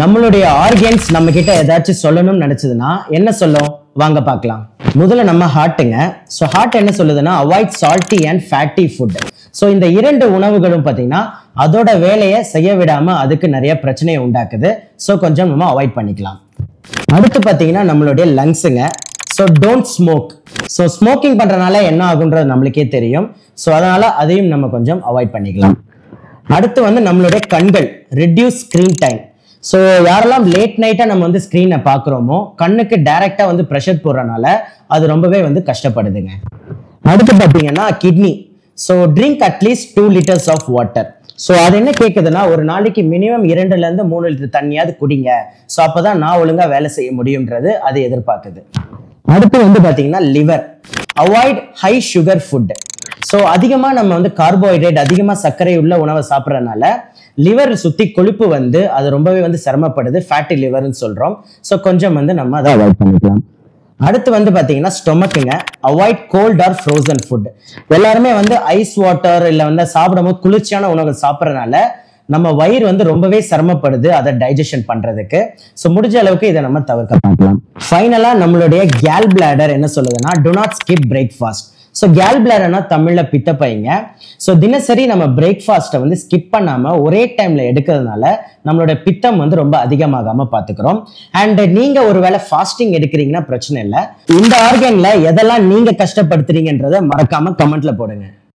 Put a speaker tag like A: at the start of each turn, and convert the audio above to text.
A: நம்மளுடைய ஆர்கன்ஸ் நம்ம கிட்ட ஏதாச்சும் சொல்லணும்னு நினைச்சதுன்னா என்ன சொல்லும் வாங்க பார்க்கலாம். முதல்ல நம்ம ஹார்ட்டுங்க. ஸோ ஹார்ட் என்ன சொல்லுதுன்னா avoid salty and fatty food. So இந்த இரண்டு உணவுகளும் பார்த்தீங்கன்னா அதோட வேலையை செய்ய விடாம அதுக்கு நிறைய பிரச்சனையை உண்டாக்குது. ஸோ கொஞ்சம் நம்ம அவாய்ட் பண்ணிக்கலாம். அடுத்து பார்த்தீங்கன்னா நம்மளுடைய லங்ஸுங்க. So don't smoke. So smoking பண்றதுனால என்ன ஆகுன்றது நம்மளுக்கே தெரியும். ஸோ அதனால அதையும் நம்ம கொஞ்சம் அவாய்ட் பண்ணிக்கலாம். அடுத்து வந்து நம்மளுடைய கண்கள், ரெடியூஸ் ஸ்கிரீன் டைம். ஸோ யாரெல்லாம் லேட் நைட்டா நம்ம வந்து ஸ்க்ரீனை பார்க்குறோமோ கண்ணுக்கு டைரக்டா வந்து ப்ரெஷர் போடுறதுனால அது ரொம்பவே வந்து கஷ்டப்படுதுங்க. அடுத்து பார்த்தீங்கன்னா kidney. So drink at least 2 liters of water. So அது என்ன கேட்குதுன்னா ஒரு நாளைக்கு மினிமம் 2 to 3 லிட்டர் தண்ணியாவது குடிங்க. ஸோ அப்போதான் நான் ஒழுங்கா வேலை செய்ய முடியும்ன்றது அது எதிர்பார்க்குது. அடுத்து வந்து பார்த்தீங்கன்னா liver. Avoid high sugar food. So அதிகமாக நம்ம வந்து கார்போஹைட்ரேட், அதிகமாக சர்க்கரை உள்ள உணவை சாப்பிட்றதுனால லிவர் சுற்றி கொழுப்பு வந்து அது ரொம்பவே வந்து சிரமப்படுது. ஃபேட்டி லிவர்னு சொல்கிறோம். ஸோ கொஞ்சம் வந்து நம்ம அதை அவாய்ட் பண்ணிக்கலாம். அடுத்து வந்து பார்த்தீங்கன்னா ஸ்டொமக்குங்க. Avoid cold or frozen food. எல்லாருமே வந்து ஐஸ் வாட்டர் இல்லை வந்து சாப்பிடும்போது குளிர்ச்சியான உணவுகள் சாப்பிட்றதுனால நம்ம வயிறு வந்து ரொம்பவே சிரமப்படுது அதை டைஜஷன் பண்றதுக்கு. ஸோ முடிஞ்ச அளவுக்கு இதை நம்ம தவிர்க்க பார்க்கலாம். ஃபைனலா நம்மளுடைய கேல் பிளாடர் என்ன சொல்லுதுன்னா do not skip breakfast. So கேல் பிளாடர்னா தமிழ்ல பித்தப்பைங்க. ஸோ தினசரி நம்ம பிரேக்ஃபாஸ்ட்டை வந்து ஸ்கிப் பண்ணாம ஒரே டைம்ல எடுக்கிறதுனால நம்மளோட பித்தம் வந்து ரொம்ப அதிகமாகாம பார்த்துக்கிறோம். அண்ட் நீங்க ஒருவேளை ஃபாஸ்டிங் எடுக்கிறீங்கன்னா பிரச்சனை இல்லை. இந்த ஆர்கன்ல எதெல்லாம் நீங்க கஷ்டப்படுத்துறீங்கன்றதை மறக்காம கமெண்ட்ல போடுங்க.